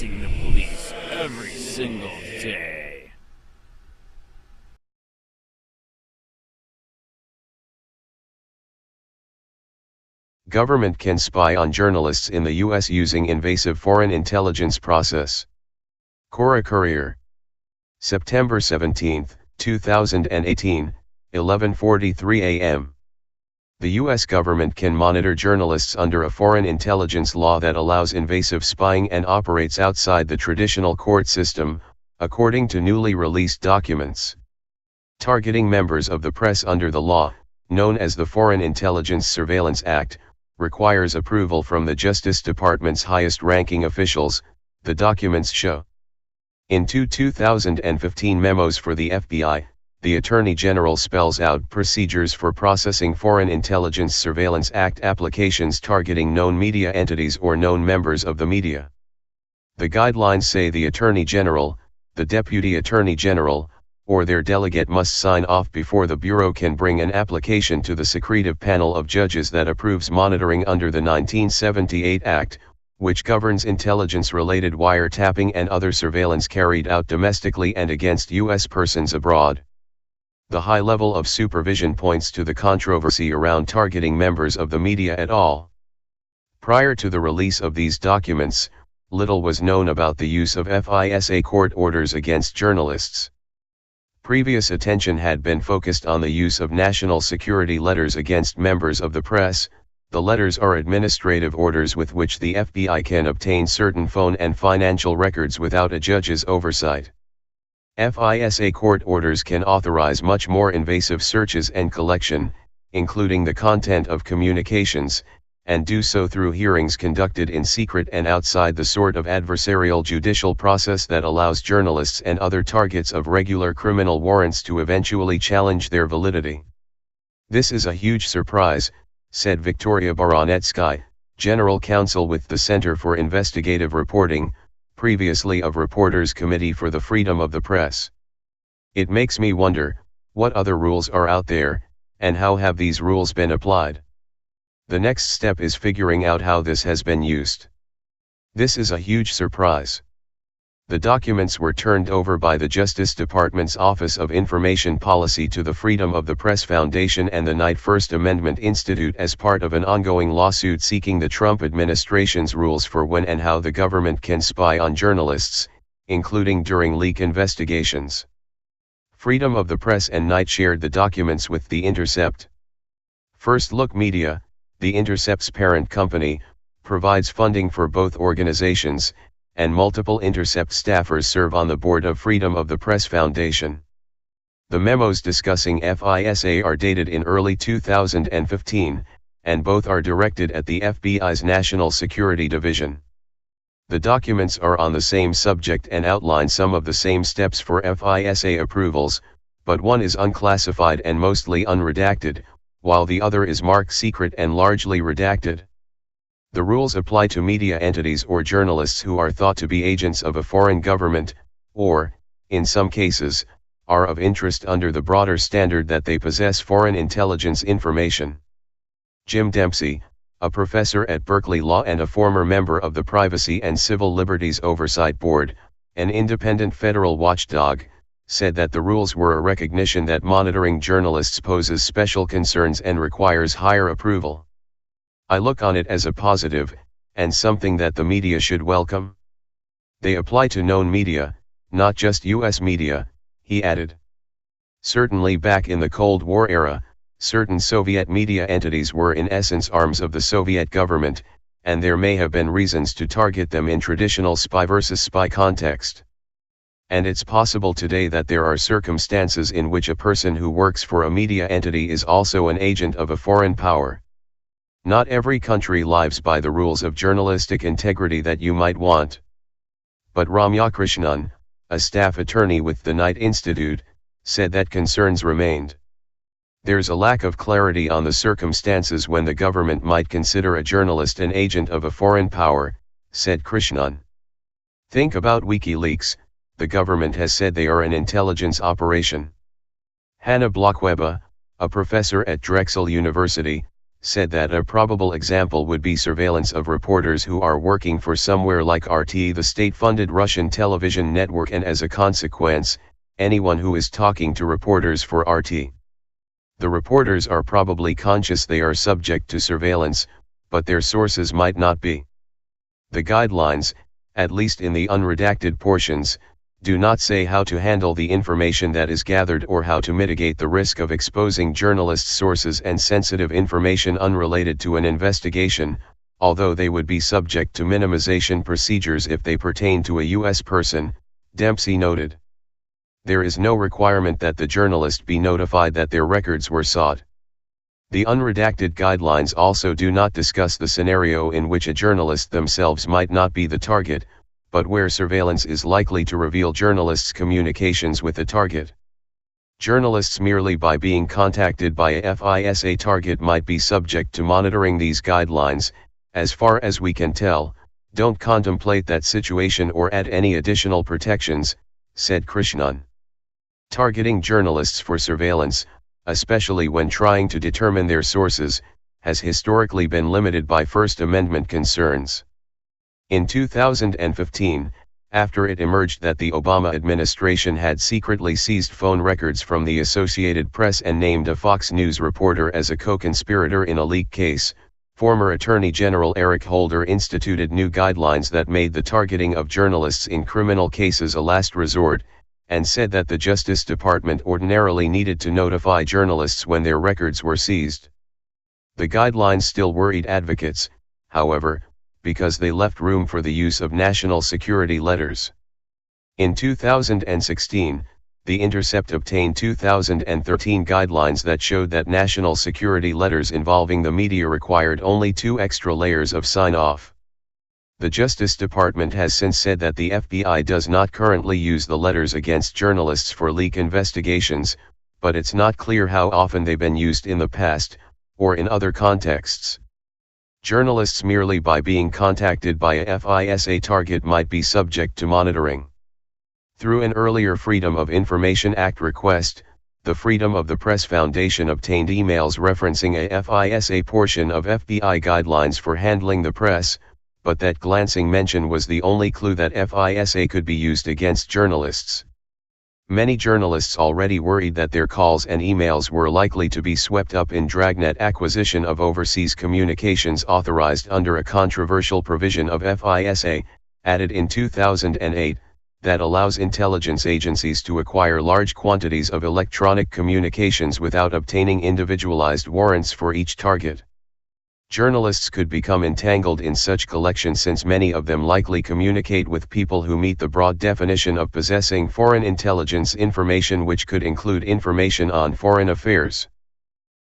facing the police every single day. Government can spy on journalists in the U.S. using invasive foreign intelligence process. Courier. September 17, 2018, 11:43 a.m. The U.S. government can monitor journalists under a foreign intelligence law that allows invasive spying and operates outside the traditional court system, according to newly released documents. Targeting members of the press under the law, known as the Foreign Intelligence Surveillance Act, requires approval from the Justice Department's highest-ranking officials, the documents show. In two 2015 memos for the FBI, the Attorney General spells out procedures for processing Foreign Intelligence Surveillance Act applications targeting known media entities or known members of the media. The guidelines say the Attorney General, the Deputy Attorney General, or their delegate must sign off before the Bureau can bring an application to the secretive panel of judges that approves monitoring under the 1978 Act, which governs intelligence-related wiretapping and other surveillance carried out domestically and against U.S. persons abroad. The high level of supervision points to the controversy around targeting members of the media at all. Prior to the release of these documents, little was known about the use of FISA court orders against journalists. Previous attention had been focused on the use of national security letters against members of the press. The letters are administrative orders with which the FBI can obtain certain phone and financial records without a judge's oversight. FISA court orders can authorize much more invasive searches and collection, including the content of communications, and do so through hearings conducted in secret and outside the sort of adversarial judicial process that allows journalists and other targets of regular criminal warrants to eventually challenge their validity. This is a huge surprise, said Victoria Baranetsky, General Counsel with the Center for Investigative Reporting, previously of Reporters Committee for the Freedom of the Press. It makes me wonder, what other rules are out there, and how have these rules been applied? The next step is figuring out how this has been used. This is a huge surprise. The documents were turned over by the Justice Department's Office of Information Policy to the Freedom of the Press Foundation and the Knight First Amendment Institute as part of an ongoing lawsuit seeking the Trump administration's rules for when and how the government can spy on journalists, including during leak investigations. Freedom of the Press and Knight shared the documents with The Intercept. First Look Media, The Intercept's parent company, provides funding for both organizations, and multiple Intercept staffers serve on the board of Freedom of the Press Foundation. The memos discussing FISA are dated in early 2015, and both are directed at the FBI's National Security Division. The documents are on the same subject and outline some of the same steps for FISA approvals, but one is unclassified and mostly unredacted, while the other is marked secret and largely redacted. The rules apply to media entities or journalists who are thought to be agents of a foreign government, or, in some cases, are of interest under the broader standard that they possess foreign intelligence information. Jim Dempsey, a professor at Berkeley Law and a former member of the Privacy and Civil Liberties Oversight Board, an independent federal watchdog, said that the rules were a recognition that monitoring journalists poses special concerns and requires higher approval. I look on it as a positive, and something that the media should welcome. They apply to known media, not just U.S. media, he added. Certainly back in the Cold War era, certain Soviet media entities were in essence arms of the Soviet government, and there may have been reasons to target them in traditional spy versus spy context. And it's possible today that there are circumstances in which a person who works for a media entity is also an agent of a foreign power. Not every country lives by the rules of journalistic integrity that you might want. But Ramyakrishnan, a staff attorney with the Knight Institute, said that concerns remained. There's a lack of clarity on the circumstances when the government might consider a journalist an agent of a foreign power, said Krishnan. Think about WikiLeaks, the government has said they are an intelligence operation. Hannah Blockweba, a professor at Drexel University, said that a probable example would be surveillance of reporters who are working for somewhere like RT, the state-funded Russian television network, and as a consequence, anyone who is talking to reporters for RT. The reporters are probably conscious they are subject to surveillance, but their sources might not be. The guidelines, at least in the unredacted portions, do not say how to handle the information that is gathered or how to mitigate the risk of exposing journalists' sources and sensitive information unrelated to an investigation, although they would be subject to minimization procedures if they pertain to a U.S. person, Dempsey noted. There is no requirement that the journalist be notified that their records were sought. The unredacted guidelines also do not discuss the scenario in which a journalist themselves might not be the target, but where surveillance is likely to reveal journalists' communications with the target. Journalists merely by being contacted by a FISA target might be subject to monitoring. These guidelines, as far as we can tell, don't contemplate that situation or add any additional protections, said Krishnan. Targeting journalists for surveillance, especially when trying to determine their sources, has historically been limited by First Amendment concerns. In 2015, after it emerged that the Obama administration had secretly seized phone records from the Associated Press and named a Fox News reporter as a co-conspirator in a leak case, former Attorney General Eric Holder instituted new guidelines that made the targeting of journalists in criminal cases a last resort, and said that the Justice Department ordinarily needed to notify journalists when their records were seized. The guidelines still worried advocates, however, because they left room for the use of national security letters. In 2016, The Intercept obtained 2013 guidelines that showed that national security letters involving the media required only 2 extra layers of sign-off. The Justice Department has since said that the FBI does not currently use the letters against journalists for leak investigations, but it's not clear how often they've been used in the past, or in other contexts. Journalists merely by being contacted by a FISA target might be subject to monitoring. Through an earlier Freedom of Information Act request, the Freedom of the Press Foundation obtained emails referencing a FISA portion of FBI guidelines for handling the press, but that glancing mention was the only clue that FISA could be used against journalists. Many journalists already worried that their calls and emails were likely to be swept up in dragnet acquisition of overseas communications authorized under a controversial provision of FISA, added in 2008, that allows intelligence agencies to acquire large quantities of electronic communications without obtaining individualized warrants for each target. Journalists could become entangled in such collection since many of them likely communicate with people who meet the broad definition of possessing foreign intelligence information, which could include information on foreign affairs.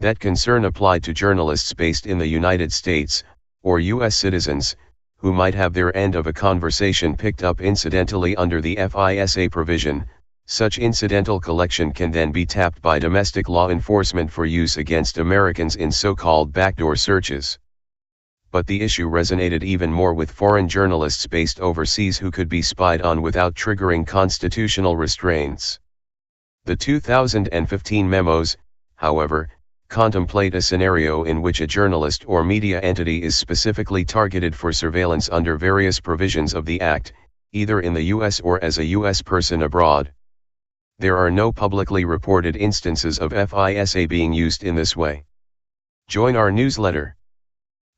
That concern applied to journalists based in the United States, or U.S. citizens, who might have their end of a conversation picked up incidentally under the FISA provision. Such incidental collection can then be tapped by domestic law enforcement for use against Americans in so-called backdoor searches. But the issue resonated even more with foreign journalists based overseas who could be spied on without triggering constitutional restraints. The 2015 memos, however, contemplate a scenario in which a journalist or media entity is specifically targeted for surveillance under various provisions of the Act, either in the U.S. or as a U.S. person abroad. There are no publicly reported instances of FISA being used in this way. Join our newsletter.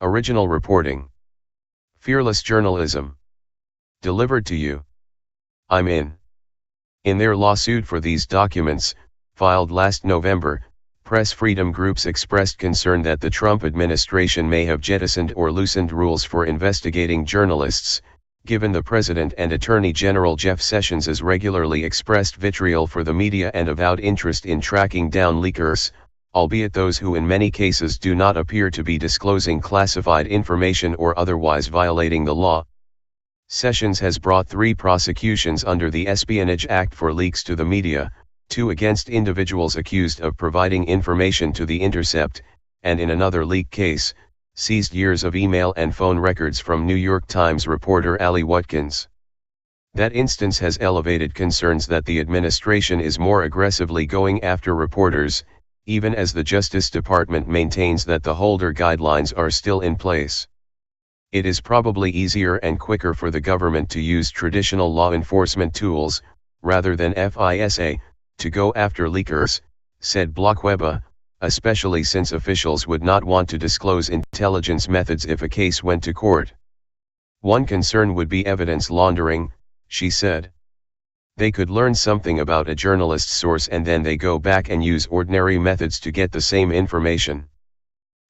Original reporting. Fearless journalism. Delivered to you. I'm in. In their lawsuit for these documents, filed last November, press freedom groups expressed concern that the Trump administration may have jettisoned or loosened rules for investigating journalists, given the President and Attorney General Jeff Sessions' regularly expressed vitriol for the media and avowed interest in tracking down leakers, albeit those who in many cases do not appear to be disclosing classified information or otherwise violating the law. Sessions has brought 3 prosecutions under the Espionage Act for leaks to the media, 2 against individuals accused of providing information to The Intercept, and in another leak case, seized years of email and phone records from New York Times reporter Ali Watkins. That instance has elevated concerns that the administration is more aggressively going after reporters, even as the Justice Department maintains that the Holder guidelines are still in place. It is probably easier and quicker for the government to use traditional law enforcement tools, rather than FISA, to go after leakers, said Blockweba, especially since officials would not want to disclose intelligence methods if a case went to court. One concern would be evidence laundering, she said. They could learn something about a journalist's source and then they go back and use ordinary methods to get the same information.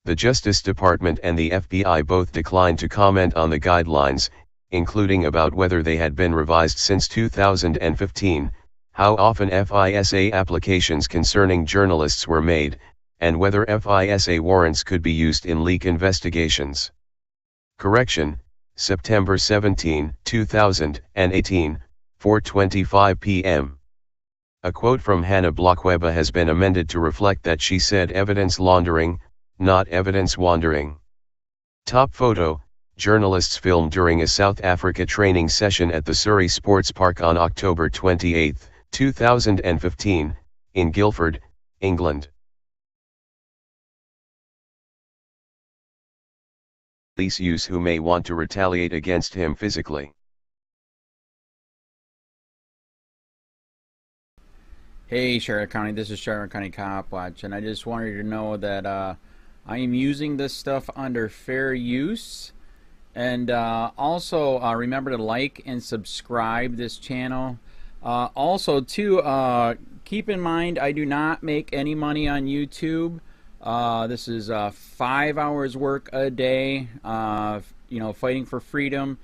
The Justice Department and the FBI both declined to comment on the guidelines, including about whether they had been revised since 2015, how often FISA applications concerning journalists were made, and whether FISA warrants could be used in leak investigations. Correction, September 17, 2018, 4:25 p.m. A quote from Hannah Blockweba has been amended to reflect that she said evidence laundering, not evidence wandering. Top photo, journalists filmed during a South Africa training session at the Surrey Sports Park on October 28, 2015, in Guildford, England. Police use who may want to retaliate against him physically. Hey Charlotte County, this is Charlotte County COPWATCH, and I just wanted you to know that I am using this stuff under fair use. And also remember to like and subscribe this channel. Also too, keep in mind I do not make any money on YouTube. This is 5 hours work a day, you know, fighting for freedom.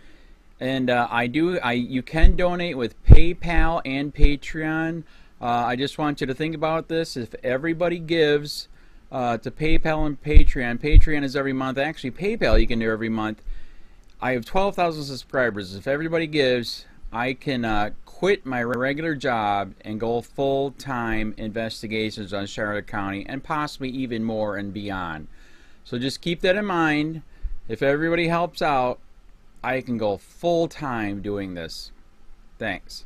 And you can donate with PayPal and Patreon. I just want you to think about this. If everybody gives to PayPal and Patreon, Patreon is every month. Actually, PayPal you can do every month. I have 12,000 subscribers. If everybody gives, I can quit my regular job and go full-time investigations on Charlotte County and possibly even more and beyond. So just keep that in mind. If everybody helps out, I can go full-time doing this. Thanks.